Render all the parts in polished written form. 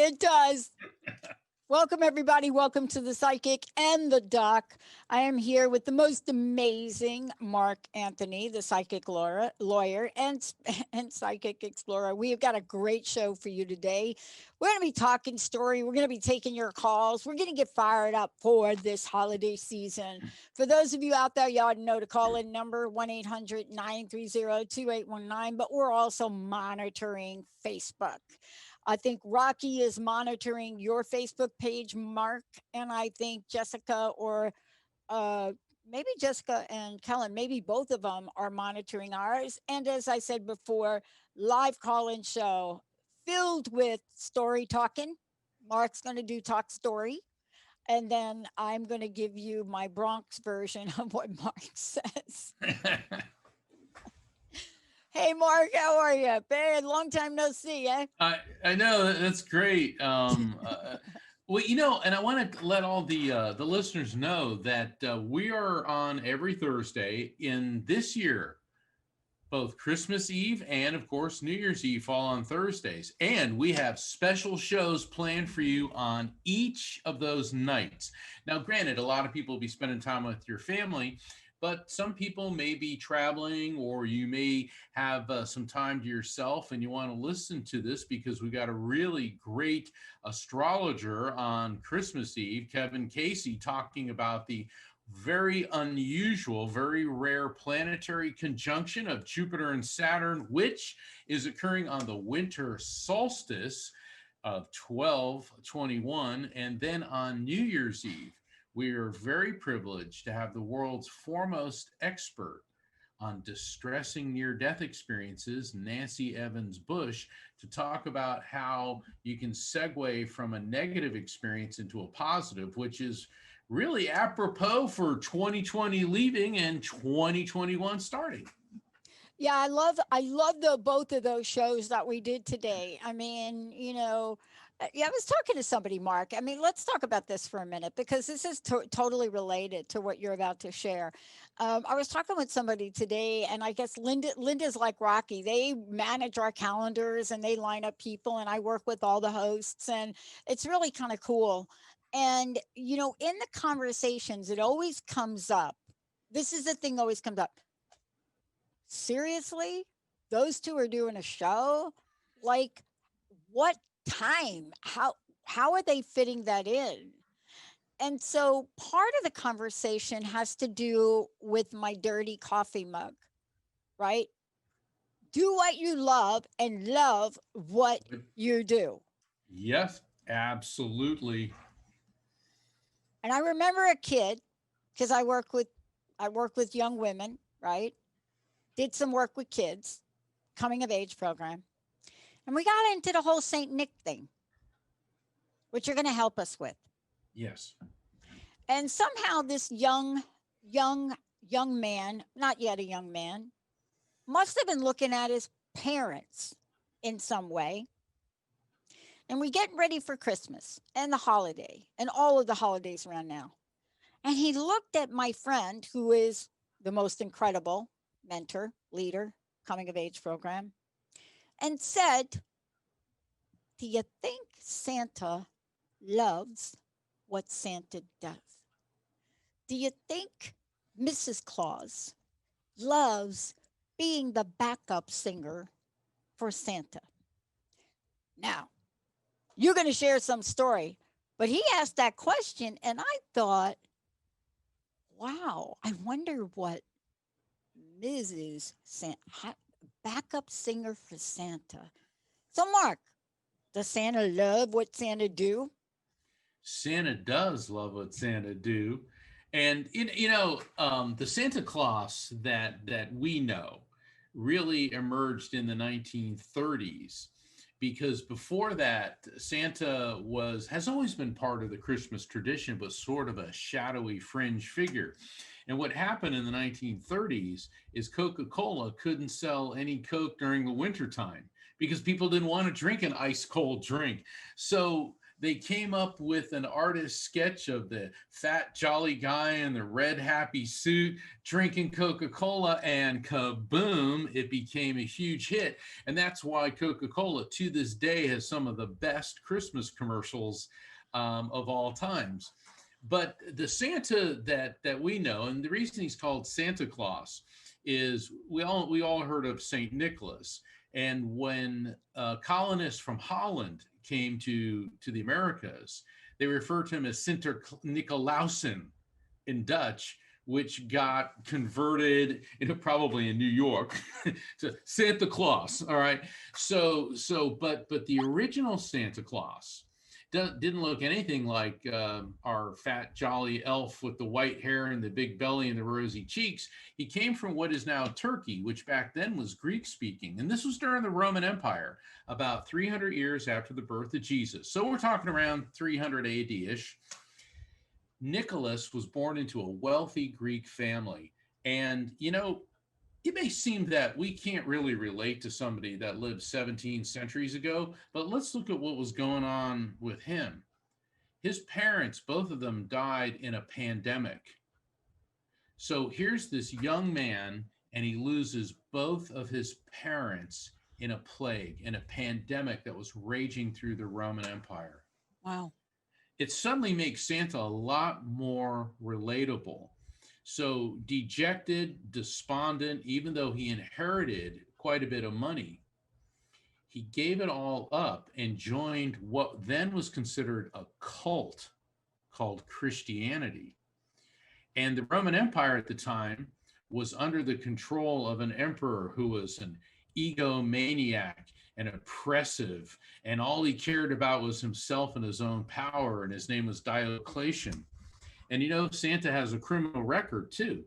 It does. Welcome, everybody. Welcome to the Psychic and the Doc. I am here with the most amazing Mark Anthony, the psychic lawyer and psychic explorer. We have got a great show for you today. We're going to be talking story. We're going to be taking your calls. We're going to get fired up for this holiday season. For those of you out there, you ought to know the call-in number, 1-800-930-2819, but we're also monitoring Facebook. I think Rocky is monitoring your Facebook page, Mark, and I think Jessica or maybe Jessica and Kellen, maybe both of them are monitoring ours. And as I said before, live call-in show filled with story talking. Mark's going to do talk story. And then I'm going to give you my Bronx version of what Mark says. Hey, Mark, how are you? Man, long time no see, eh? I know that's great. Well, and I want to let all the listeners know that we are on every Thursday in this year. Both Christmas Eve and, of course, New Year's Eve fall on Thursdays. And we have special shows planned for you on each of those nights. Now, granted, a lot of people will be spending time with your family, but some people may be traveling, or you may have some time to yourself and you want to listen to this because we got a really great astrologer on Christmas Eve, Kevin Casey, talking about the very unusual, very rare planetary conjunction of Jupiter and Saturn, which is occurring on the winter solstice of 12/21, and then on New Year's Eve. We are very privileged to have the world's foremost expert on distressing near-death experiences, Nancy Evans Bush, to talk about how you can segue from a negative experience into a positive, which is really apropos for 2020 leaving and 2021 starting. Yeah, I love the both of those shows that we did today. I mean, yeah, I was talking to somebody, Mark. I mean, let's talk about this for a minute because this is totally related to what you're about to share. I was talking with somebody today, and I guess Linda's like Rocky. They manage our calendars and they line up people, and I work with all the hosts, and it's really kind of cool. And in the conversations, it always comes up. This is the thing always comes up. Seriously? Those two are doing a show? Like, what time? How are they fitting that in? And so part of the conversation has to do with my dirty coffee mug, right? Do what you love and love what you do. Yes, absolutely. And I remember a kid, because I work with young women, right? did some work with kids, coming of age program, and we got into the whole Saint Nick thing, which you're going to help us with. Yes. And somehow this young, young man, not yet a young man, must have been looking at his parents in some way. And we get ready for Christmas and the holiday and all of the holidays around now. And he looked at my friend, who is the most incredible mentor, leader, coming of age program, and said, "Do you think Santa loves what Santa does? Do you think Mrs. Claus loves being the backup singer for Santa?" Now, you're going to share some story, but he asked that question, and I thought, wow, I wonder what Mrs. Backup singer for Santa. So, Mark, does Santa love what Santa do? Santa does love what Santa do, and the Santa Claus that we know really emerged in the 1930s, because before that Santa was has always been part of the Christmas tradition, but sort of a shadowy fringe figure. And what happened in the 1930s is Coca-Cola couldn't sell any Coke during the wintertime because people didn't want to drink an ice cold drink. So they came up with an artist sketch of the fat, jolly guy in the red, happy suit drinking Coca Cola, and kaboom, it became a huge hit. And that's why Coca Cola to this day has some of the best Christmas commercials of all times. But the Santa that we know, and the reason he's called Santa Claus, is we all heard of Saint Nicholas. And when colonists from Holland came to the Americas, they referred to him as Sinter Nicolausen in Dutch, which got converted, probably in New York, to Santa Claus. All right. But the original Santa Claus didn't look anything like our fat, jolly elf with the white hair and the big belly and the rosy cheeks. He came from what is now Turkey, which back then was Greek speaking. And this was during the Roman Empire, about 300 years after the birth of Jesus. So we're talking around 300 AD-ish. Nicholas was born into a wealthy Greek family. And, it may seem that we can't really relate to somebody that lived 17 centuries ago, but let's look at what was going on with him. His parents, both of them, died in a pandemic. So here's this young man, and he loses both of his parents in a plague, in a pandemic that was raging through the Roman Empire. Wow. It suddenly makes Santa a lot more relatable. So dejected, despondent, even though he inherited quite a bit of money, he gave it all up and joined what then was considered a cult called Christianity. And the Roman Empire at the time was under the control of an emperor who was an egomaniac and oppressive, and all he cared about was himself and his own power, and his name was Diocletian. And Santa has a criminal record too,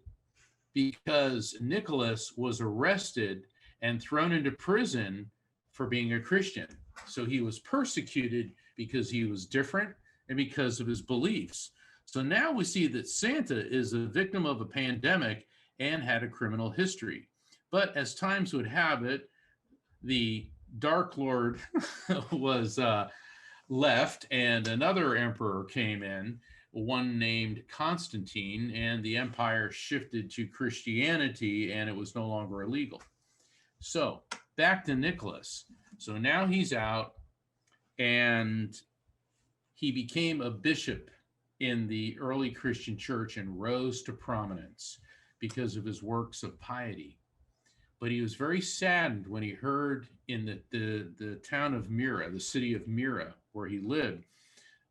because Nicholas was arrested and thrown into prison for being a Christian. So he was persecuted because he was different and because of his beliefs. So now we see that Santa is a victim of a pandemic and had a criminal history. But as times would have it, the Dark Lord was left, and another emperor came in, one named Constantine, and the empire shifted to Christianity, and it was no longer illegal. So back to Nicholas. So now he's out, and he became a bishop in the early Christian church and rose to prominence because of his works of piety. But he was very saddened when he heard in the town of Myra, the city of Myra, where he lived,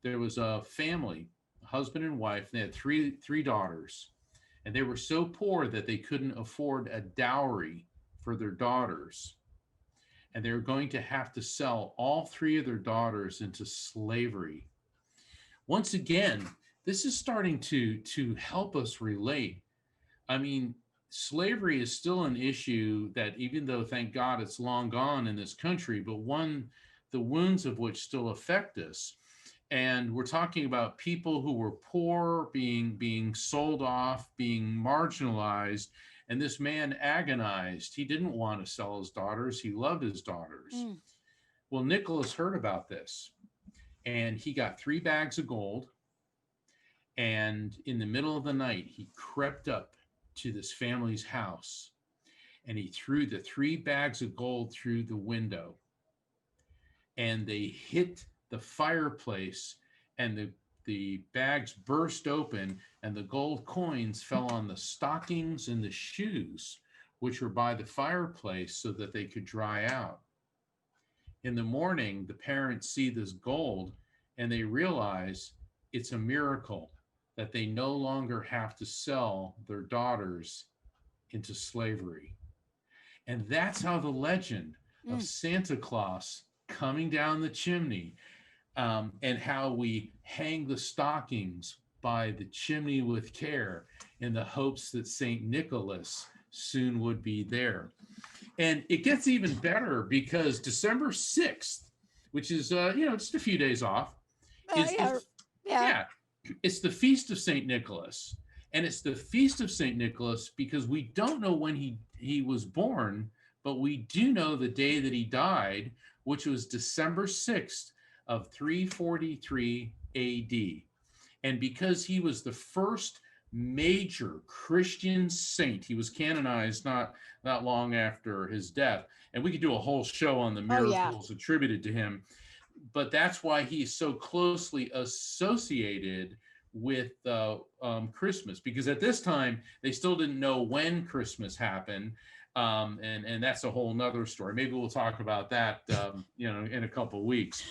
there was a family, a husband and wife, and they had three daughters. And they were so poor that they couldn't afford a dowry for their daughters. And they were going to have to sell all three of their daughters into slavery. Once again, this is starting to help us relate. I mean, slavery is still an issue that, even though thank God it's long gone in this country, but one, the wounds of which still affect us. And we're talking about people who were poor being sold off, being marginalized. And this man agonized. He didn't want to sell his daughters. He loved his daughters. Mm. Well, Nicholas heard about this, and he got 3 bags of gold. And in the middle of the night, he crept up to this family's house, and he threw the 3 bags of gold through the window, and they hit the fireplace, and the bags burst open, and the gold coins fell on the stockings and the shoes, which were by the fireplace so that they could dry out. In the morning, the parents see this gold, and they realize it's a miracle that they no longer have to sell their daughters into slavery. And that's how the legend of Santa Claus coming down the chimney, and how we hang the stockings by the chimney with care in the hopes that St. Nicholas soon would be there. And it gets even better because December 6th, which is, just a few days off, is Yeah. it's the Feast of St. Nicholas. And it's the Feast of St. Nicholas because we don't know when he was born, but we do know the day that he died, which was December 6th of 343 AD. And because he was the first major Christian saint, he was canonized not long after his death. And we could do a whole show on the miracles attributed to him. But that's why he's so closely associated with Christmas, because at this time they still didn't know when Christmas happened, and that's a whole nother story. Maybe we'll talk about that in a couple of weeks.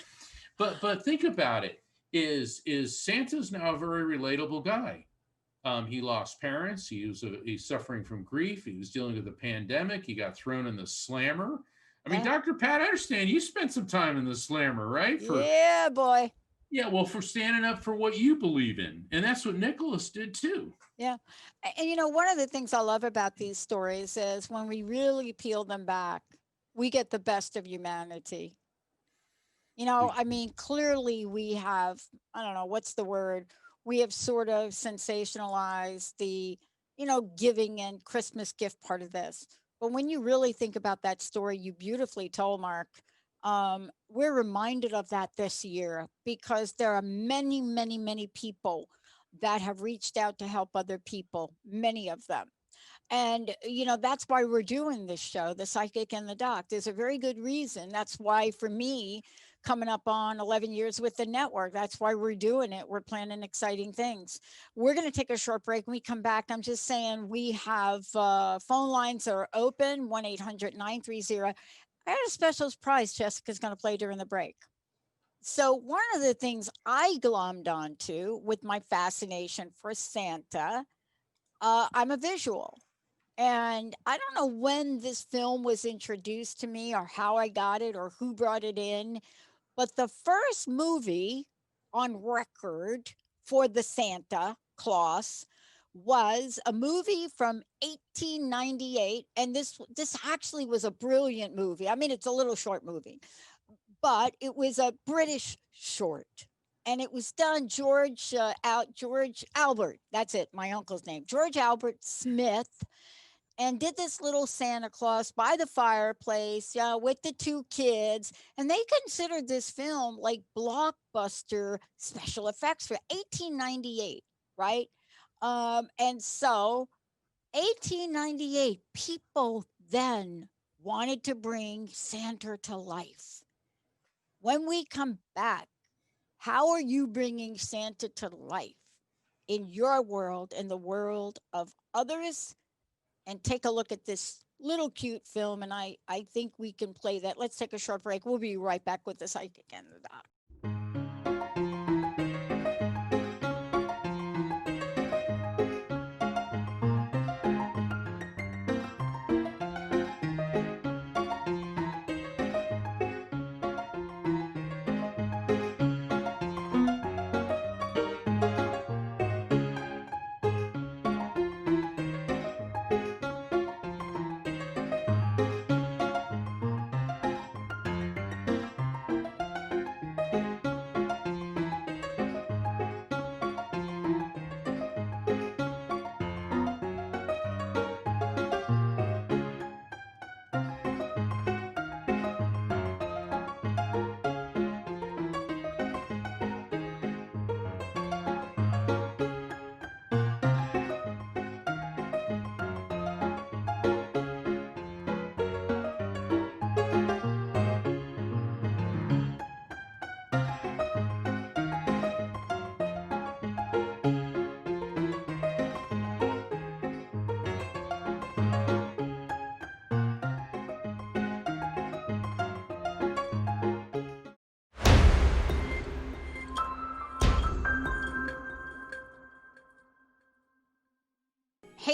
But think about it: is Santa's now a very relatable guy? He lost parents. He's suffering from grief. He was dealing with the pandemic. He got thrown in the slammer. I mean, Dr. Pat, I understand you spent some time in the slammer, right? Yeah, boy. Yeah, well, for standing up for what you believe in. And that's what Nicholas did too. Yeah. And one of the things I love about these stories is when we really peel them back, we get the best of humanity. I mean, clearly we have, I don't know, what's the word? We have sort of sensationalized the, giving and Christmas gift part of this. But when you really think about that story you beautifully told, Mark, we're reminded of that this year because there are many, many, many people that have reached out to help other people, many of them. And, that's why we're doing this show, The Psychic and the Doc. There's a very good reason. That's why, for me, coming up on 11 years with the network, that's why we're doing it. We're planning exciting things. We're going to take a short break. When we come back, I'm just saying we have phone lines are open, 1-800-930. I got a special prize Jessica's going to play during the break. So one of the things I glommed onto with my fascination for Santa, I'm a visual. And I don't know when this film was introduced to me or how I got it or who brought it in, but the first movie on record for the Santa Claus was a movie from 1898. And this actually was a brilliant movie. I mean, it's a little short movie, but it was a British short. And it was done George Albert, that's it, my uncle's name, George Albert Smith, and did this little Santa Claus by the fireplace with the 2 kids. And they considered this film like blockbuster special effects for 1898, right? And so 1898, people then wanted to bring Santa to life. When we come back, how are you bringing Santa to life in your world, in the world of others? And take a look at this little cute film. And I think we can play that. Let's take a short break. We'll be right back with the Psychic and the Doc.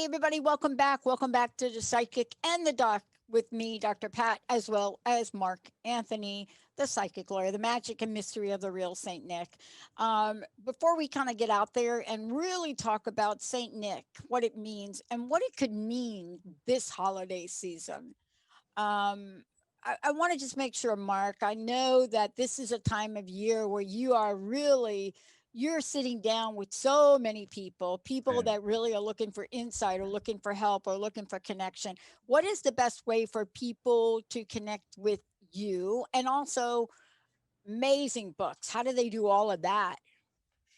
everybody. Welcome back. Welcome back to the Psychic and the Doc with me, Dr. Pat, as well as Mark Anthony, the psychic lawyer, the magic and mystery of the real Saint Nick. Before we kind of get out there and really talk about Saint Nick, what it means and what it could mean this holiday season, um, I want to just make sure, Mark, I know that this is a time of year where you are really you're sitting down with so many people, people Man. that really are looking for insight or looking for help or looking for connection. What is the best way for people to connect with you? And also amazing books. How do they do all of that?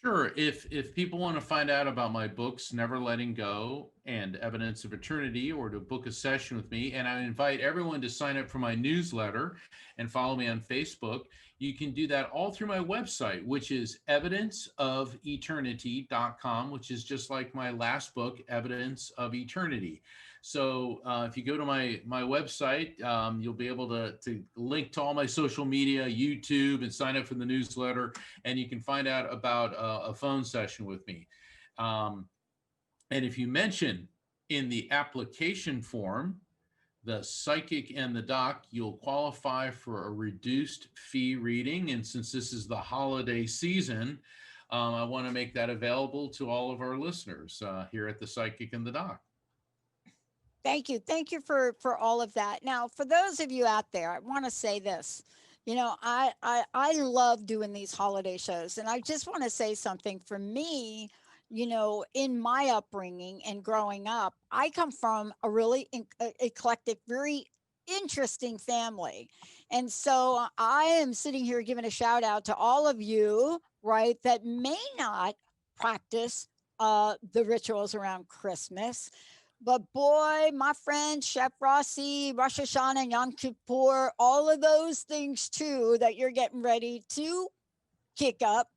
Sure. If people want to find out about my books, Never Letting Go and Evidence of Eternity, or to book a session with me, and I invite everyone to sign up for my newsletter and follow me on Facebook, you can do that all through my website, which is evidenceofeternity.com, which is just like my last book, Evidence of Eternity. So if you go to my website, you'll be able to link to all my social media, YouTube, and sign up for the newsletter, and you can find out about a phone session with me. And if you mention in the application form the psychic and the doc, you'll qualify for a reduced fee reading. And since this is the holiday season, I want to make that available to all of our listeners here at the Psychic and the Doc. Thank you. Thank you for all of that. Now, for those of you out there, I want to say this. You know, I love doing these holiday shows, and I just want to say something. For me, you know, in my upbringing and growing up, I come from a really eclectic, very interesting family. And so I am sitting here giving a shout out to all of you, right, that may not practice the rituals around Christmas. But boy, my friend, Chef Rossi, Rosh Hashanah, Yom Kippur, all of those things too that you're getting ready to kick up,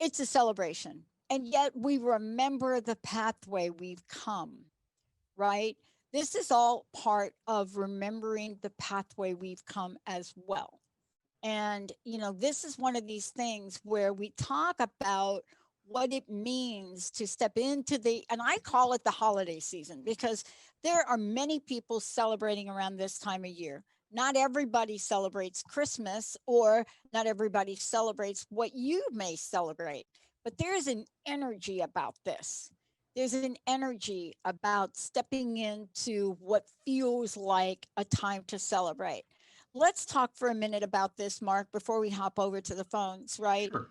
it's a celebration. And yet we remember the pathway we've come, right? This is all part of remembering the pathway we've come as well. And, you know, this is one of these things where we talk about what it means to step into and I call it the holiday season because there are many people celebrating around this time of year. Not everybody celebrates Christmas, or not everybody celebrates what you may celebrate, but there's an energy about this. There's an energy about stepping into what feels like a time to celebrate. Let's talk for a minute about this, Mark, before we hop over to the phones, right? Sure.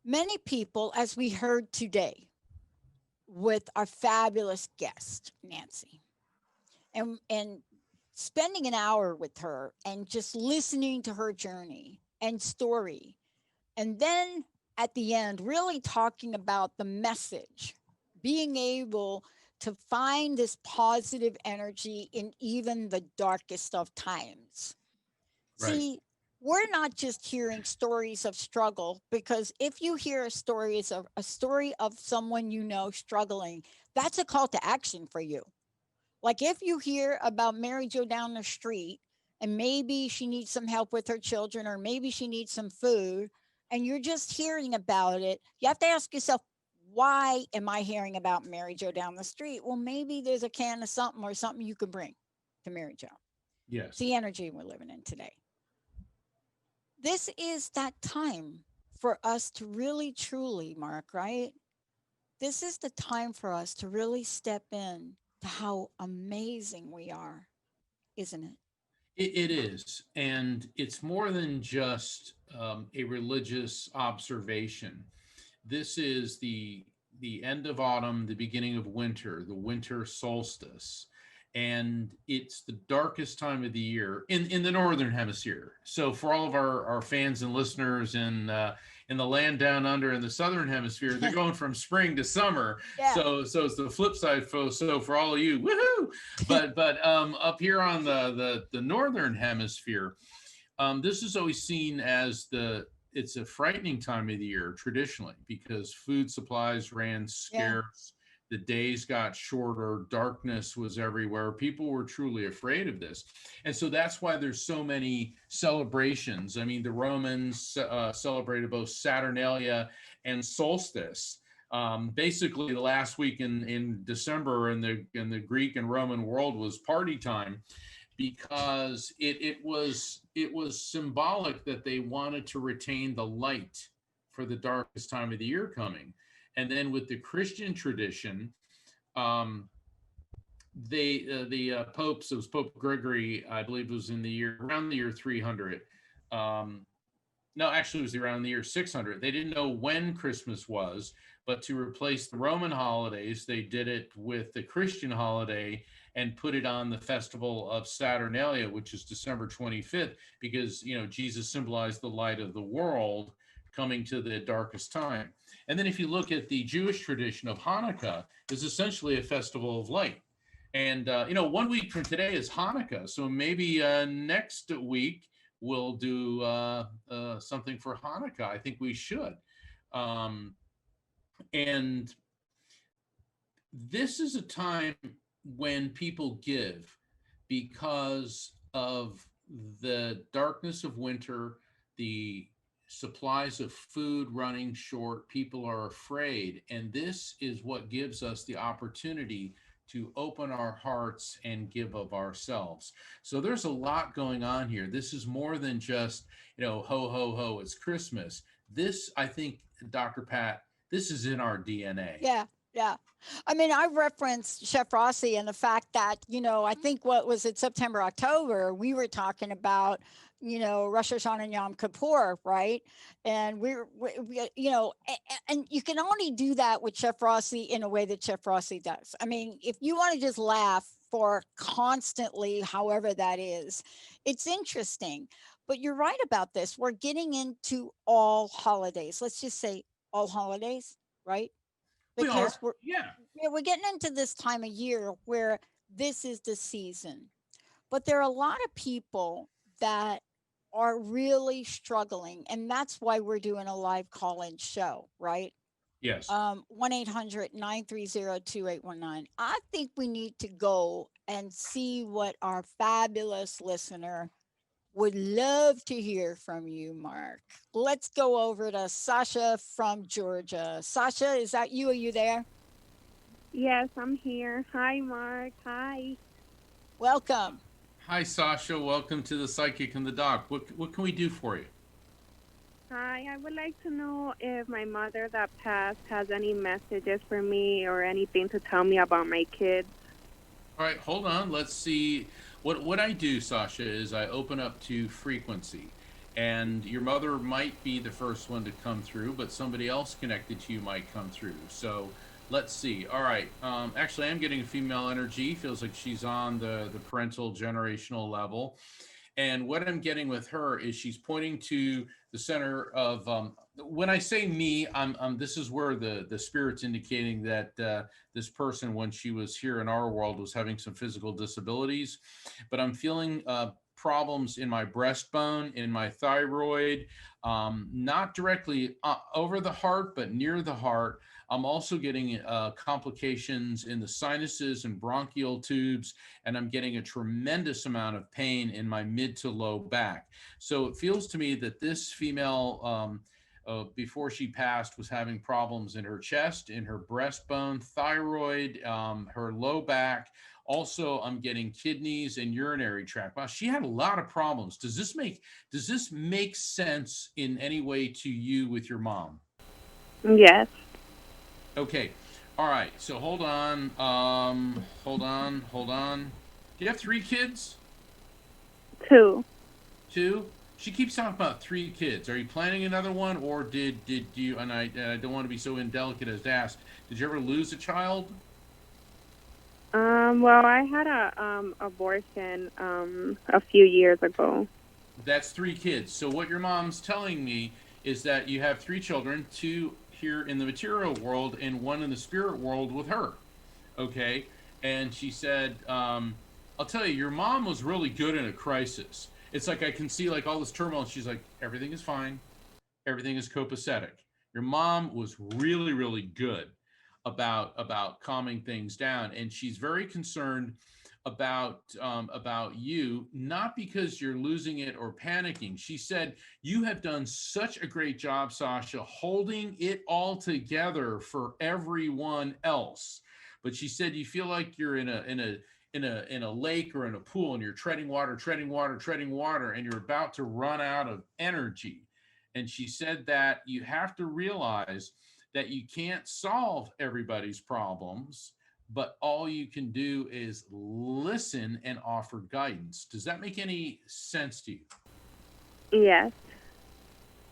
Many people, as we heard today with our fabulous guest, Nancy, and spending an hour with her and just listening to her journey and story, and then at the end, really talking about the message, being able to find this positive energy in even the darkest of times. Right. See, we're not just hearing stories of struggle, because if you hear a story of someone you know struggling, that's a call to action for you. Like if you hear about Mary Jo down the street and maybe she needs some help with her children, or maybe she needs some food, and you're just hearing about it, you have to ask yourself, why am I hearing about Mary Jo down the street? Well, maybe there's a can of something or something you could bring to Mary Jo. It's Yes. the energy we're living in today. This is that time for us to really, truly, Mark, right? This is the time for us to really step in to how amazing we are, isn't it? It is. And it's more than just a religious observation. This is the end of autumn, the beginning of winter, the winter solstice, and it's the darkest time of the year in the northern hemisphere. So for all of our fans and listeners in the land down under in the southern hemisphere, they're going from spring to summer. Yeah. So it's the flip side. So for all of you, woohoo! But up here on the northern hemisphere, this is always seen as it's a frightening time of the year traditionally, because food supplies ran Yeah. scarce, the days got shorter, darkness was everywhere. People were truly afraid of this. And so that's why there's so many celebrations. I mean, the Romans celebrated both Saturnalia and solstice. Basically, the last week in December in the Greek and Roman world was party time, because it was symbolic that they wanted to retain the light for the darkest time of the year coming. And then with the Christian tradition, um, the popes, it was Pope Gregory, I believe, was in the year around the year 300. Um, no, actually, it was around the year 600. They didn't know when Christmas was, but to replace the Roman holidays, they did it with the Christian holiday and put it on the festival of Saturnalia, which is December 25th, because Jesus symbolized the light of the world coming to the darkest time. And then if you look at the Jewish tradition of Hanukkah, is essentially a festival of light. And 1 week from today is Hanukkah, so maybe next week we'll do something for Hanukkah. I think we should. Um, and this is a time when people give because of the darkness of winter, the supplies of food running short. People are afraid. And this is what gives us the opportunity to open our hearts and give of ourselves. So there's a lot going on here. This is more than just, ho, ho, ho, it's Christmas. This, I think, Dr. Pat, this is in our DNA. Yeah, yeah. I mean, I referenced Chef Rossi and the fact that, I think what was it, September, October, we were talking about, Rosh Hashanah and Yom Kippur, right? And and you can only do that with Chef Rossi in a way that Chef Rossi does. I mean, if you want to just laugh for constantly, however that is, it's interesting. But you're right about this. We're getting into all holidays. Let's just say all holidays, right? We are, Because we're yeah. yeah, we're getting into this time of year where this is the season. But there are a lot of people that are really struggling, and that's why we're doing a live call-in show, right? Yes. 1-800-930-2819. I think we need to go and see what our fabulous listener would love to hear from you, Mark. Let's go over to Sasha from Georgia. Sasha, is that you? Are you there? Yes, I'm here. Hi, Mark. Hi. Welcome. Hi, Sasha. Welcome to the Psychic and the Doc. What can we do for you? Hi. I would like to know if my mother that passed has any messages for me or anything to tell me about my kids. All right, hold on. Let's see. What I do, Sasha, is I open up to frequency. And your mother might be the first one to come through, but somebody else connected to you might come through. So let's see. All right. Actually, I'm getting a female energy. Feels like she's on the parental generational level. And what I'm getting with her is she's pointing to the center of, when I say me, this is where the spirit's indicating that this person, when she was here in our world, was having some physical disabilities. But I'm feeling problems in my breastbone, in my thyroid, not directly over the heart, but near the heart. I'm also getting complications in the sinuses and bronchial tubes, and I'm getting a tremendous amount of pain in my mid to low back. So it feels to me that this female, before she passed, was having problems in her chest, in her breastbone, thyroid, her low back. Also, I'm getting kidneys and urinary tract. Wow, she had a lot of problems. Does this make sense in any way to you with your mom? Yes. Okay. All right. So hold on. Hold on. Do you have three kids? Two. Two? She keeps talking about three kids. Are you planning another one, or did you? And I don't want to be so indelicate as to ask. Did you ever lose a child? Well, I had a abortion a few years ago. That's three kids. So what your mom's telling me is that you have three children, two here in the material world and one in the spirit world with her. Okay. And she said, I'll tell you, your mom was really good in a crisis. It's like I can see like all this turmoil, and she's like, everything is fine. Everything is copacetic. Your mom was really, really good about calming things down, and she's very concerned about you, not because you're losing it or panicking. She said you have done such a great job, Sasha, holding it all together for everyone else. But she said you feel like you're in a lake or in a pool, and you're treading water, treading water, treading water, and you're about to run out of energy. And she said that you have to realize that you can't solve everybody's problems, but all you can do is listen and offer guidance. Does that make any sense to you? Yes.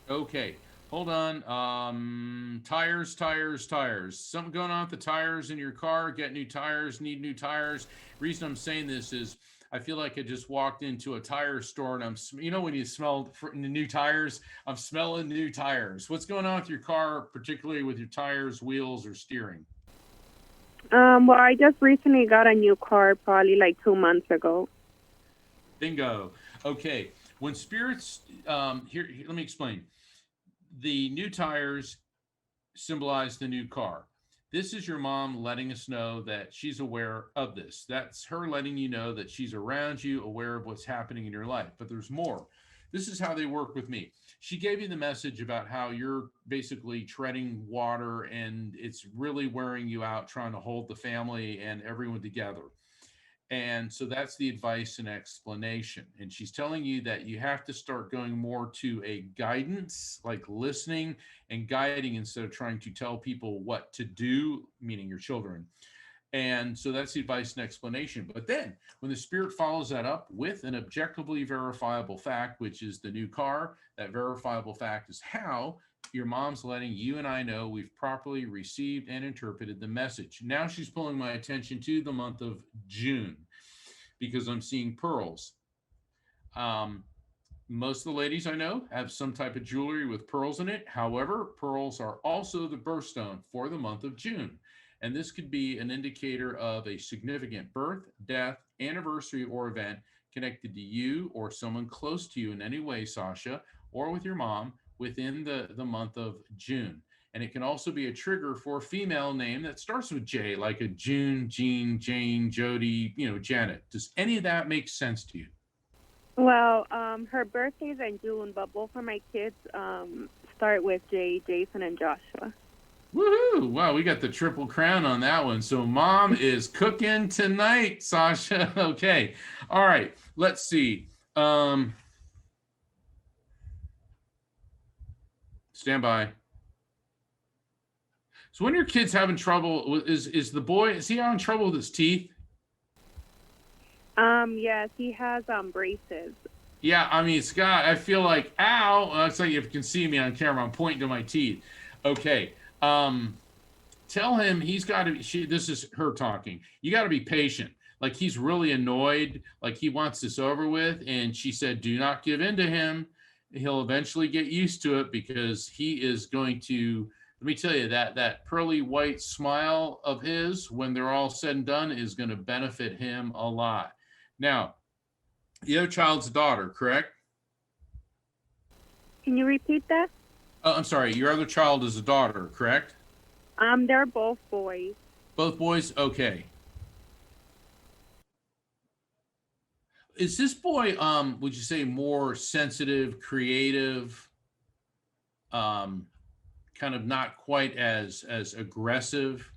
Okay, hold on. Tires, tires, tires. Something going on with the tires in your car? Get new tires, need new tires. Reason I'm saying this is I feel like I just walked into a tire store and when you smell new tires, I'm smelling new tires. What's going on with your car, particularly with your tires, wheels, or steering? Well, I just recently got a new car, probably like 2 months ago. Bingo. Okay. When spirits, here, let me explain. The new tires symbolize the new car. This is your mom letting us know that she's aware of this. That's her letting you know that she's around you, aware of what's happening in your life. But there's more. This is how they work with me. She gave you the message about how you're basically treading water and it's really wearing you out trying to hold the family and everyone together. And so that's the advice and explanation. And she's telling you that you have to start going more to a guidance, like listening and guiding instead of trying to tell people what to do, meaning your children. And so that's the advice and explanation. But then when the spirit follows that up with an objectively verifiable fact, which is the new car, that verifiable fact is how your mom's letting you and I know we've properly received and interpreted the message. Now she's pulling my attention to the month of June because I'm seeing pearls. Um, Most of the ladies I know have some type of jewelry with pearls in it. However, pearls are also the birthstone for the month of June. And this could be an indicator of a significant birth, death, anniversary, or event connected to you or someone close to you in any way, Sasha, or with your mom within the month of June. And it can also be a trigger for a female name that starts with J, like a June, Jean, Jane, Jody, Janet. Does any of that make sense to you? Well, her birthday's in June, but both of my kids start with J, Jason and Joshua. Woohoo! Wow, we got the triple crown on that one. So mom is cooking tonight, Sasha. Okay. All right. Let's see. Stand by. So when your kid's having trouble, is the boy, is he having trouble with his teeth? Yes, he has braces. Yeah, I mean, Scott, I feel like, ow. It's like if you can see me on camera, I'm pointing to my teeth. Okay. Tell him he's got to, this is her talking. You got to be patient. Like he's really annoyed, like he wants this over with. And she said, do not give in to him. He'll eventually get used to it because he is going to, let me tell you, that pearly white smile of his, when they're all said and done, is going to benefit him a lot. Now, the other child's a daughter, correct? Can you repeat that? I'm sorry, your other child is a daughter, correct? They're both boys. Both boys? Okay. Is this boy, would you say more sensitive, creative, kind of not quite as aggressive?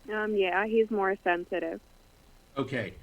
Yeah, he's more sensitive. Okay.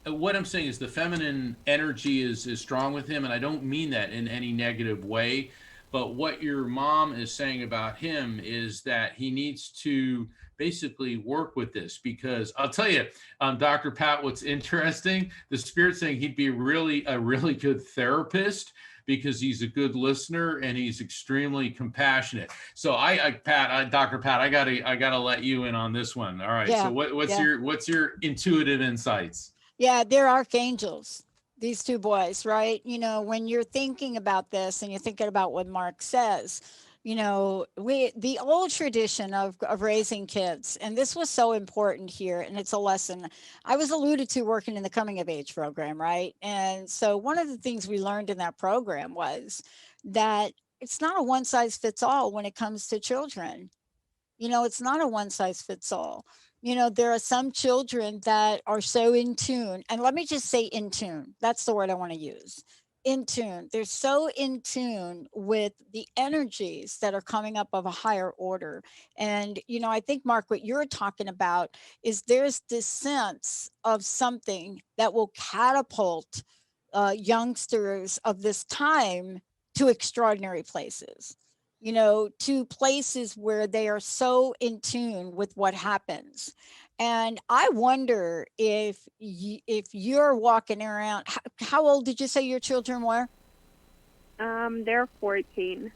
What I'm saying is the feminine energy is strong with him, and I don't mean that in any negative way. But what your mom is saying about him is that he needs to basically work with this, because I'll tell you, Dr. Pat, what's interesting, the spirit's saying he'd be a really good therapist because he's a good listener and he's extremely compassionate. So Dr. Pat, I gotta let you in on this one. All right. Yeah, So what's your intuitive insights? Yeah, they're archangels, these two boys, right? When you're thinking about this and you're thinking about what Mark says, the old tradition of raising kids, and this was so important here, and it's a lesson I was alluded to working in the coming of age program, right? And so one of the things we learned in that program was that it's not a one size fits all when it comes to children. It's not a one size fits all. You know, there are some children that are so in tune, and let me just say in tune. That's the word I want to use. In tune. They're so in tune with the energies that are coming up of a higher order. And, you know, I think, Mark, what you're talking about is there's this sense of something that will catapult youngsters of this time to extraordinary places, you know, to places where they are so in tune with what happens. And I wonder if you're walking around, how old did you say your children were? They're 14.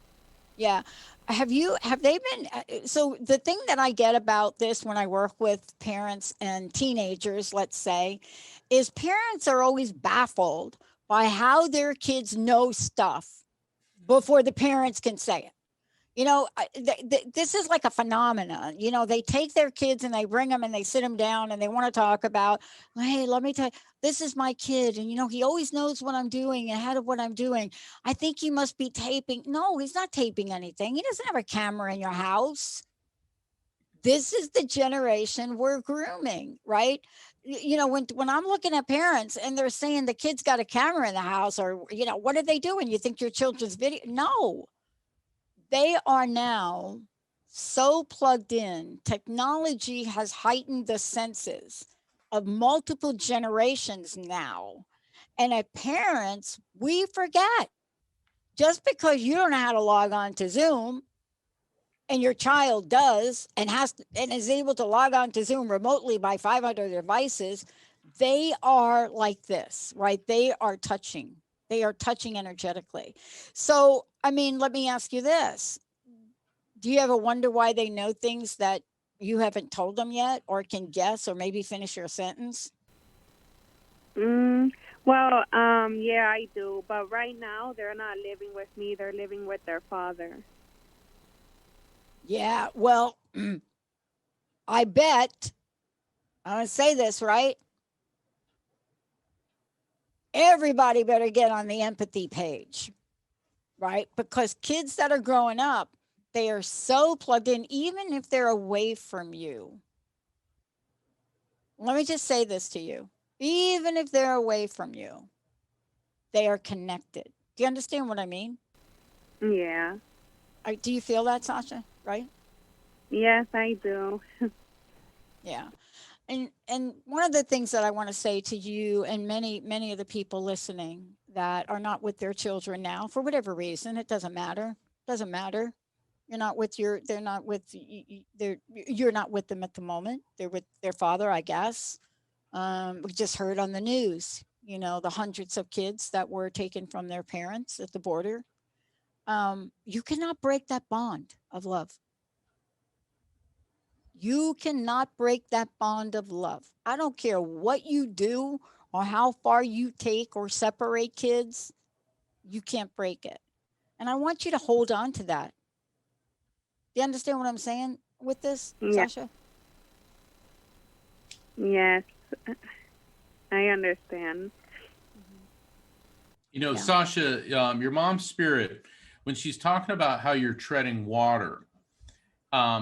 Yeah. Have they been, so the thing that I get about this when I work with parents and teenagers, let's say, is parents are always baffled by how their kids know stuff before the parents can say it. You know, this is like a phenomenon. You know, they take their kids and they bring them and they sit them down and they want to talk about, hey, let me tell you, this is my kid. And, you know, he always knows what I'm doing, ahead of what I'm doing. I think he must be taping. No, he's not taping anything. He doesn't have a camera in your house. This is the generation we're grooming, right? You know, when I'm looking at parents and they're saying the kid's got a camera in the house, or, you know, what are they doing? You think your children's video? No, they are now so plugged in. Technology has heightened the senses of multiple generations now. And as parents, we forget, just because you don't know how to log on to Zoom and your child does and and is able to log on to Zoom remotely by 500 devices, they are like this, right? They are touching. They are touching energetically. So, I mean, let me ask you this. Do you ever wonder why they know things that you haven't told them yet, or can guess, or maybe finish your sentence? Mm, well, yeah, I do. But right now, they're not living with me. They're living with their father. Yeah, well, I bet, I'm going to say this, right? Everybody better get on the empathy page, right? Because kids that are growing up, they are so plugged in, even if they're away from you. Let me just say this to you. Even if they're away from you, they are connected. Do you understand what I mean? Yeah. Do you feel that, Sasha? Right? Yes, I do. Yeah. And one of the things that I want to say to you and many of the people listening that are not with their children now for whatever reason, it doesn't matter. Doesn't matter. You're not with your they're not with they're you're not with them at the moment. They're with their father, I guess. We just heard on the news, you know, the hundreds of kids that were taken from their parents at the border. You cannot break that bond of love. You cannot break that bond of love. I don't care what you do or how far you take or separate kids, you can't break it. And I want you to hold on to that. Do you understand what I'm saying with this, Yeah. Sasha? Yes, I understand. You know, Yeah. Sasha, your mom's spirit, when she's talking about how you're treading water,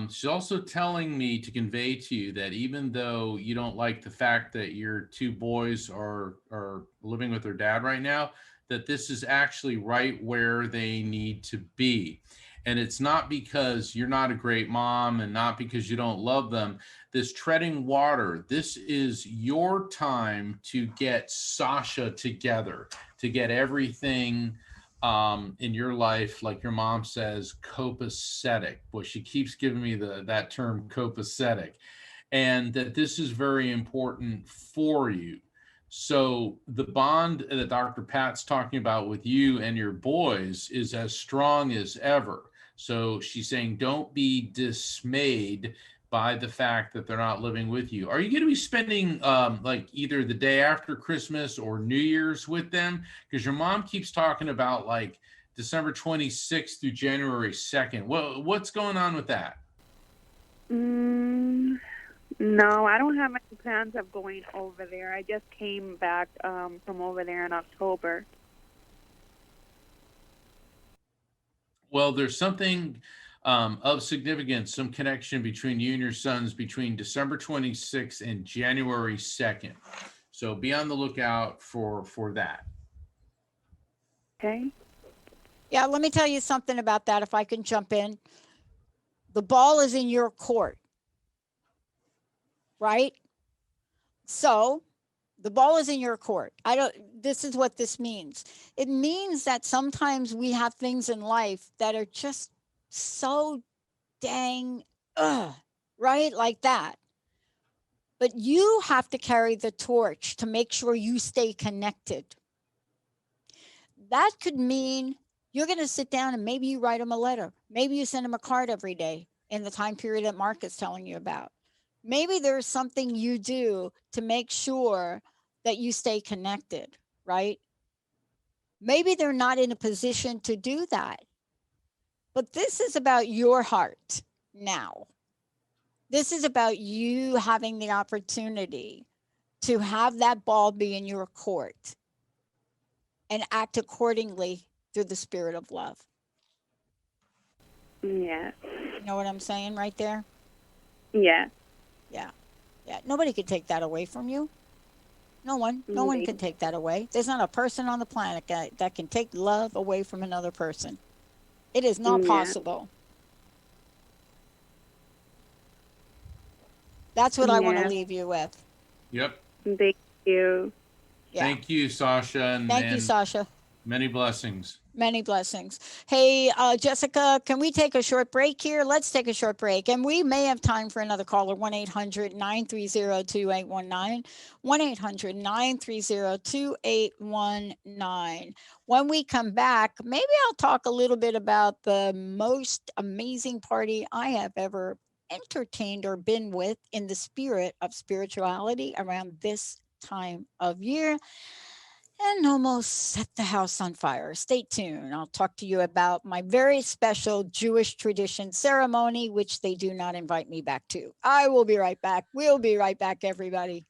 she's also telling me to convey to you that even though you don't like the fact that your two boys are living with their dad right now, that this is actually right where they need to be. And it's not because you're not a great mom and not because you don't love them. This treading water, this is your time to get Sasha together, to get everything in your life, like your mom says, copacetic. Well, she keeps giving me that term copacetic, and that this is very important for you. So the bond that Dr. Pat's talking about with you and your boys is as strong as ever. So she's saying, don't be dismayed by the fact that they're not living with you. Are you going to be spending like either the day after Christmas or New Year's with them? Because your mom keeps talking about like December 26th through January 2nd. What's going on with that? Mm, no, I don't have any plans of going over there. I just came back from over there in October. Well, there's something of significance, some connection between you and your sons between December 26th and January 2nd. So be on the lookout for that. Okay. Yeah, let me tell you something about that if I can jump in. The ball is in your court, right? So the ball is in your court. This is what this means. It means that sometimes we have things in life that are just so dang, right? Like that. But you have to carry the torch to make sure you stay connected. That could mean you're going to sit down and maybe you write them a letter. Maybe you send them a card every day in the time period that Mark is telling you about. Maybe there's something you do to make sure that you stay connected, right? Maybe they're not in a position to do that. But this is about your heart now. This is about you having the opportunity to have that ball be in your court and act accordingly through the spirit of love. Yeah. You know what I'm saying right there? Yeah. Yeah. Yeah. Nobody could take that away from you. No one can take that away. There's not a person on the planet that can take love away from another person. It is not possible. That's what I want to leave you with. Yep. Thank you. Yeah. Thank you, Sasha. And Thank you, Sasha. Many blessings. Many blessings. Hey, Jessica, can we take a short break here? Let's take a short break. And we may have time for another caller, 1-800-930-2819, 1-800-930-2819. When we come back, maybe I'll talk a little bit about the most amazing party I have ever entertained or been with in the spirit of spirituality around this time of year, and almost set the house on fire. Stay tuned. I'll talk to you about my very special Jewish tradition ceremony, which they do not invite me back to. I will be right back. We'll be right back, everybody.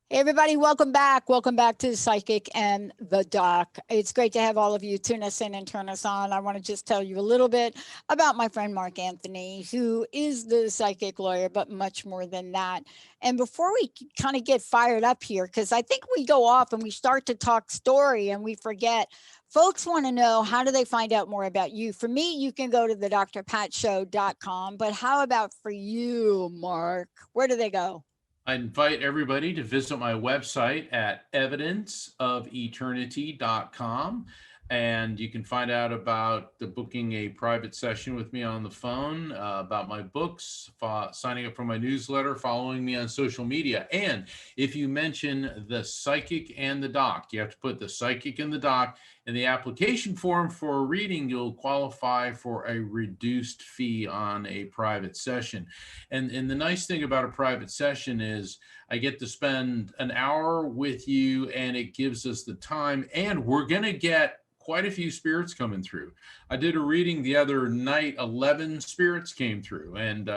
Hey, everybody, welcome back. Welcome back to Psychic and the Doc. It's great to have all of you tune us in and turn us on. I want to just tell you a little bit about my friend Mark Anthony, who is the psychic lawyer, but much more than that. And before we kind of get fired up here, because I think we go off and we start to talk story and we forget, folks want to know, how do they find out more about you? For me, you can go to the drpatshow.com. But how about for you, Mark? Where do they go? I invite everybody to visit my website at evidenceofeternity.com, and you can find out about the booking a private session with me on the phone, about my books, signing up for my newsletter, following me on social media. And if you mention the Psychic and the Doc, you have to put the Psychic and the Doc in the application form for a reading. You'll qualify for a reduced fee on a private session. And the nice thing about a private session is I get to spend an hour with you, and it gives us the time, and we're going to get quite a few spirits coming through. I did a reading the other night, 11 spirits came through, and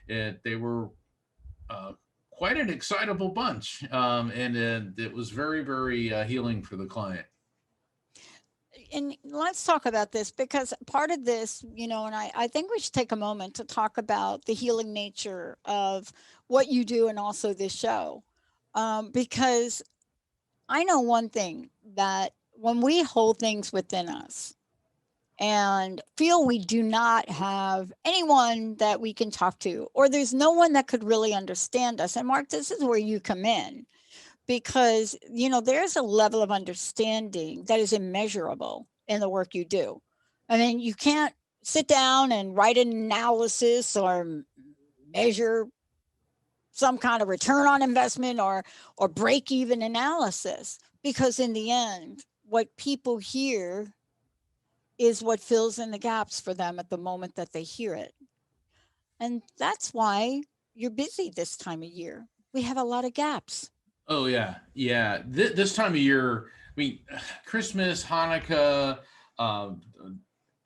they were quite an excitable bunch. And it was very, very healing for the client. And let's talk about this, because part of this, and I think we should take a moment to talk about the healing nature of what you do and also this show. Because I know one thing, that when we hold things within us and feel we do not have anyone that we can talk to, or there's no one that could really understand us. And Mark, this is where you come in, because, there's a level of understanding that is immeasurable in the work you do. I mean, you can't sit down and write an analysis or measure some kind of return on investment or break even analysis, because in the end, what people hear is what fills in the gaps for them at the moment that they hear it. And that's why you're busy this time of year. We have a lot of gaps. Oh, yeah. Yeah. This time of year, I mean, Christmas, Hanukkah,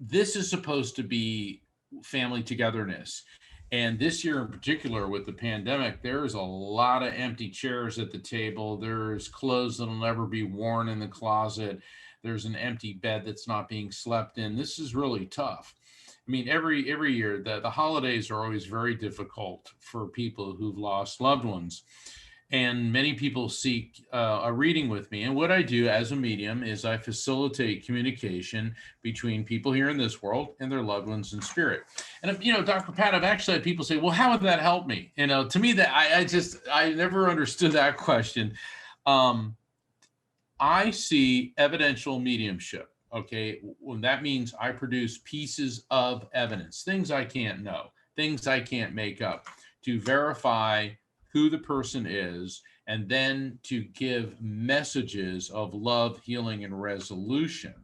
this is supposed to be family togetherness. And this year in particular, with the pandemic, there's a lot of empty chairs at the table. There's clothes that'll never be worn in the closet. There's an empty bed that's not being slept in. This is really tough. I mean, every year, the holidays are always very difficult for people who've lost loved ones. And many people seek a reading with me. And what I do as a medium is I facilitate communication between people here in this world and their loved ones in spirit. And, Dr. Pat, I've actually had people say, well, how would that help me? To me, that I never understood that question. I see evidential mediumship. Okay. Well, that means I produce pieces of evidence, things I can't know, things I can't make up, to verify who the person is, and then to give messages of love, healing, and resolution.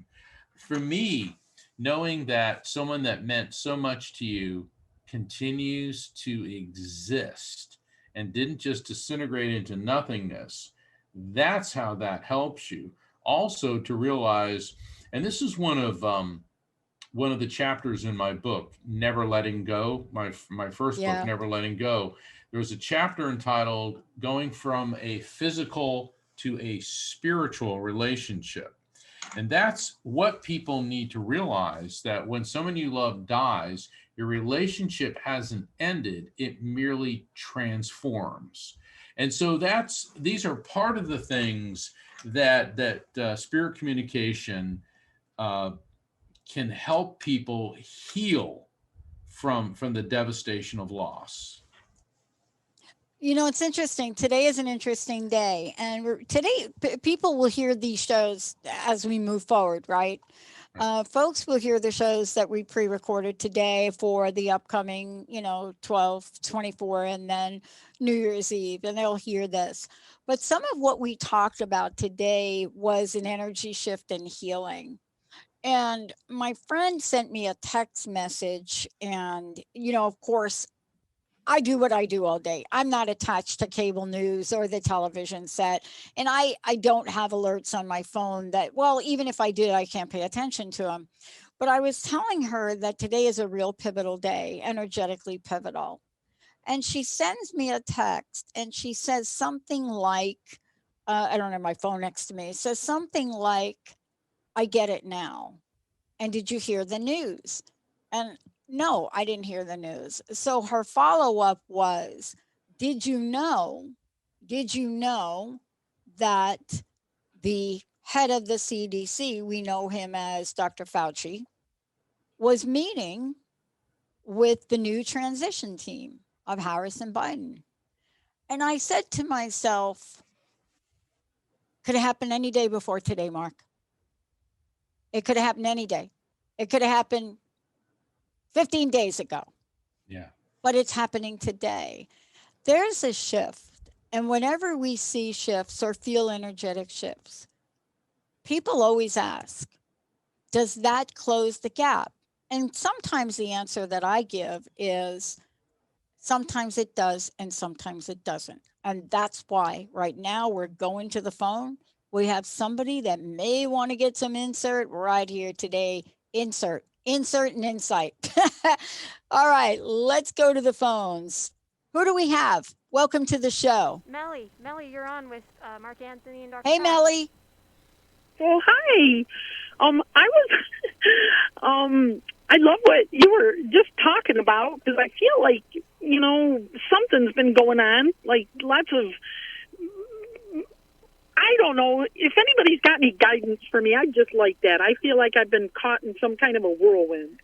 For me, knowing that someone that meant so much to you continues to exist and didn't just disintegrate into nothingness, that's how that helps you. Also, to realize, and this is one of the chapters in my book, Never Letting Go, my first book, Never Letting Go. There was a chapter entitled Going from a Physical to a Spiritual Relationship. And that's what people need to realize, that when someone you love dies, your relationship hasn't ended, it merely transforms. And so these are part of the things that spirit communication can help people heal from the devastation of loss. It's interesting. Today is an interesting day. And today, people will hear these shows as we move forward, right? Folks will hear the shows that we pre-recorded today for the upcoming, 12, 24, and then New Year's Eve, and they'll hear this. But some of what we talked about today was an energy shift and healing. And my friend sent me a text message, and, of course, I do what I do all day. I'm not attached to cable news or the television set. And I don't have alerts on my phone that, well, even if I did, I can't pay attention to them. But I was telling her that today is a real pivotal day, energetically pivotal. And she sends me a text and she says something like, I don't have my phone next to me, it says something like, I get it now. And did you hear the news? And no, I didn't hear the news. So her follow-up was, did you know that the head of the CDC, we know him as Dr. Fauci, was meeting with the new transition team of Harris and Biden? And I said to myself, could have happened any day before today, Mark. It could have happened any day. It could have happened 15 days ago. Yeah. But it's happening today. There's a shift. And whenever we see shifts or feel energetic shifts, people always ask, does that close the gap? And sometimes the answer that I give is sometimes it does and sometimes it doesn't. And that's why right now we're going to the phone. We have somebody that may want to get some insert right here today. Insert and insight. All right, let's go to the phones. Who do we have? Welcome to the show. Melly, you're on with Mark Anthony and Dr. Hey, Pat. Melly. Oh, hi. I was, I love what you were just talking about, because I feel like, something's been going on, like lots of, I don't know, if anybody's got any guidance for me, I'd just like that. I feel like I've been caught in some kind of a whirlwind.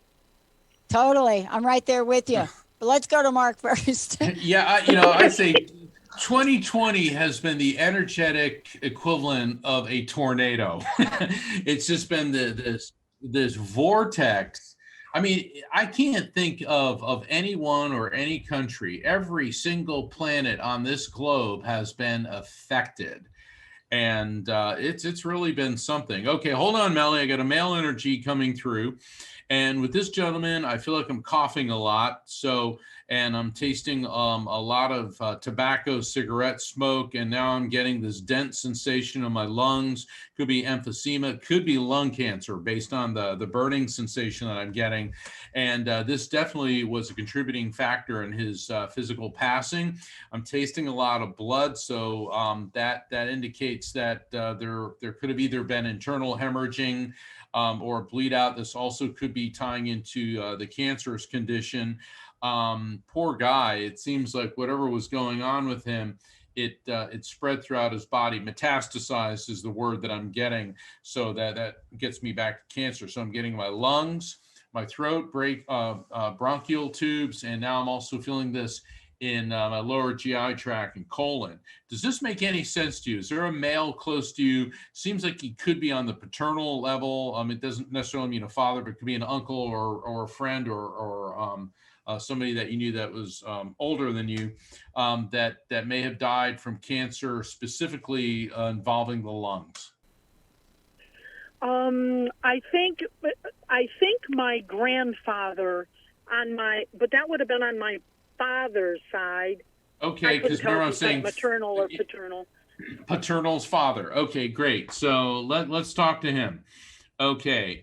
Totally. I'm right there with you. But let's go to Mark first. Yeah, I say 2020 has been the energetic equivalent of a tornado. It's just been this vortex. I mean, I can't think of anyone or any country. Every single planet on this globe has been affected. And it's really been something. Okay, hold on, Melly. I got a male energy coming through. And with this gentleman, I feel like I'm coughing a lot. So, and I'm tasting a lot of tobacco, cigarette smoke, and now I'm getting this dense sensation in my lungs. Could be emphysema, could be lung cancer based on the burning sensation that I'm getting. And this definitely was a contributing factor in his physical passing. I'm tasting a lot of blood, so that indicates that there could have either been internal hemorrhaging or bleed out. This also could be tying into the cancerous condition. Poor guy. It seems like whatever was going on with him, it spread throughout his body. Metastasized is the word that I'm getting. So that gets me back to cancer. So I'm getting my lungs, my throat, bronchial tubes, and now I'm also feeling this in my lower GI tract and colon. Does this make any sense to you? Is there a male close to you? Seems like he could be on the paternal level. It doesn't necessarily mean a father, but it could be an uncle or a friend or somebody that you knew that was older than you that may have died from cancer, specifically involving the lungs. I think my grandfather but that would have been on my father's side. Okay, because remember I'm saying maternal or paternal. Paternal's father. Okay, great. So let's talk to him. Okay,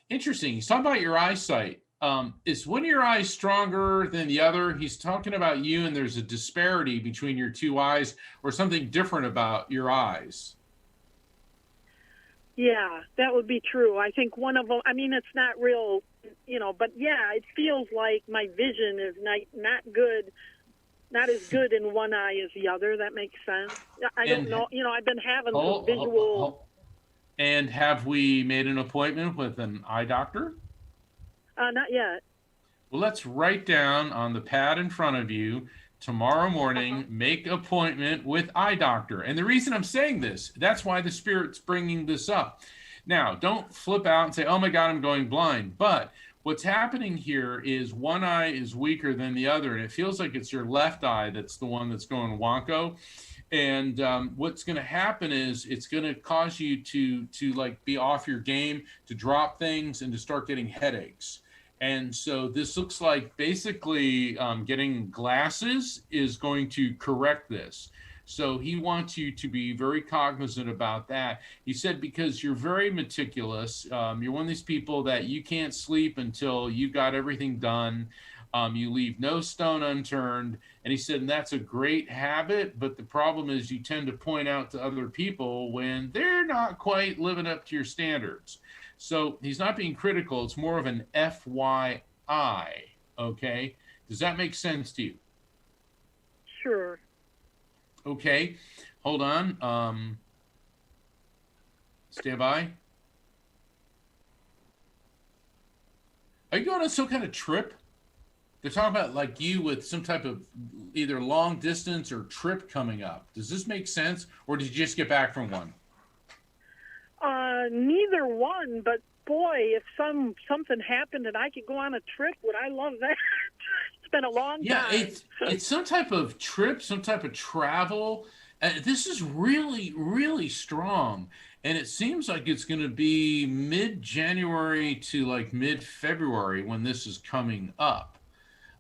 interesting. He's talking about your eyesight. Is one of your eyes stronger than the other? He's talking about you, and there's a disparity between your two eyes, or something different about your eyes. Yeah, that would be true. I think one of them, it's not real, but yeah, it feels like my vision is not good, not as good in one eye as the other. That makes sense. I don't know. I've been having some visual. And have we made an appointment with an eye doctor? Not yet. Well, let's write down on the pad in front of you tomorrow morning, make appointment with eye doctor. And the reason I'm saying this, that's why the Spirit's bringing this up. Now, don't flip out and say, oh my God, I'm going blind. But what's happening here is one eye is weaker than the other. And it feels like it's your left eye that's the one that's going wonko. And what's going to happen is it's going to cause you to like be off your game, to drop things, and to start getting headaches. And so this looks like basically getting glasses is going to correct this. So he wants you to be very cognizant about that. He said, because you're very meticulous, you're one of these people that you can't sleep until you got everything done. You leave no stone unturned. And he said, and that's a great habit, but the problem is you tend to point out to other people when they're not quite living up to your standards. So he's not being critical. It's more of an FYI. Okay. Does that make sense to you? Sure. Okay. Hold on. Stand by. Are you going on some kind of trip? They're talking about like you with some type of either long distance or trip coming up. Does this make sense? Or did you just get back from one? Neither one, but boy, if something happened and I could go on a trip, would I love that? It's been a long time. Yeah, it's some type of trip, some type of travel. This is really, really strong. And it seems like it's going to be mid-January to like mid-February when this is coming up.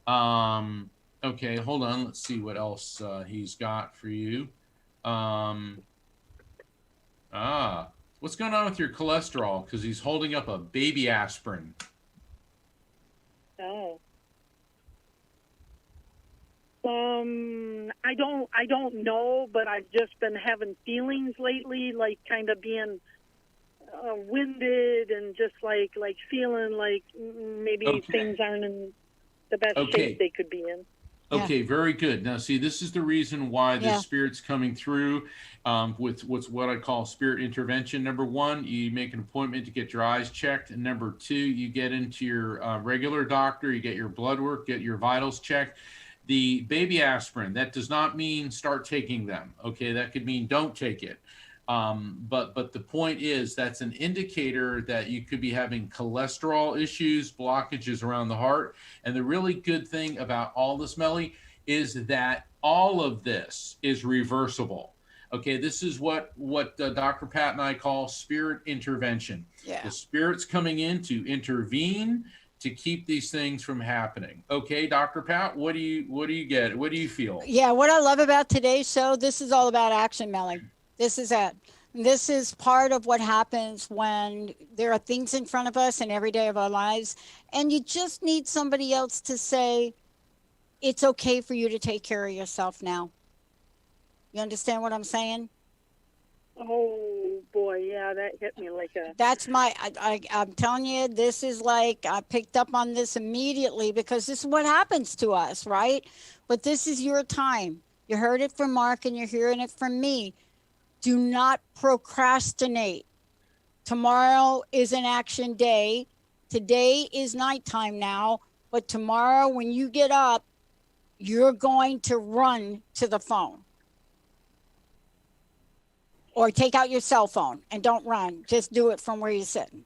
Okay, hold on. Let's see what else he's got for you. What's going on with your cholesterol? Because he's holding up a baby aspirin. Oh. I don't know, but I've just been having feelings lately, like kind of being winded and just like feeling like maybe things aren't in the best shape they could be in. Okay, very good. Now, see, this is the reason why the Spirit's coming through with what I call spirit intervention. Number one, you make an appointment to get your eyes checked. And number two, you get into your regular doctor, you get your blood work, get your vitals checked. The baby aspirin, that does not mean start taking them. Okay, that could mean don't take it. But the point is that's an indicator that you could be having cholesterol issues, blockages around the heart. And the really good thing about all this, Melly, is that all of this is reversible. Okay, this is what Dr. Pat and I call spirit intervention. Yeah. The spirit's coming in to intervene to keep these things from happening. Okay, Dr. Pat, what do you get? What do you feel? Yeah, what I love about today's show, this is all about action, Melly. This is it. This is part of what happens when there are things in front of us in every day of our lives, and you just need somebody else to say, it's okay for you to take care of yourself now. You understand what I'm saying? Oh boy, yeah, that hit me like a. That's I'm telling you, this is like, I picked up on this immediately because this is what happens to us, right? But this is your time. You heard it from Mark and you're hearing it from me. Do not procrastinate. Tomorrow is an action day. Today is nighttime now, but tomorrow when you get up, you're going to run to the phone. Or take out your cell phone and don't run. Just do it from where you're sitting.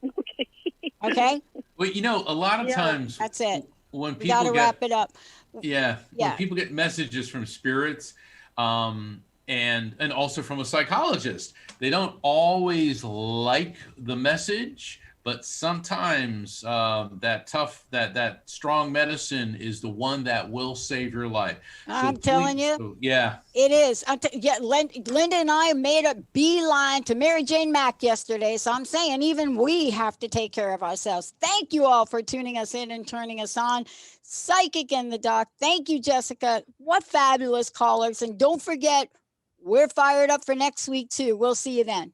Okay. Okay? Well, you know, a lot of times That's it. when We got people to wrap it up. yeah, Yeah. when people get messages from spirits, and also from a psychologist, they don't always like the message, but sometimes that strong medicine is the one that will save your life. I'm telling you. Yeah. It is. Linda and I made a beeline to Mary Jane Mack yesterday. So I'm saying even we have to take care of ourselves. Thank you all for tuning us in and turning us on. Psychic and the Doc. Thank you, Jessica. What fabulous callers. And don't forget, we're fired up for next week too. We'll see you then.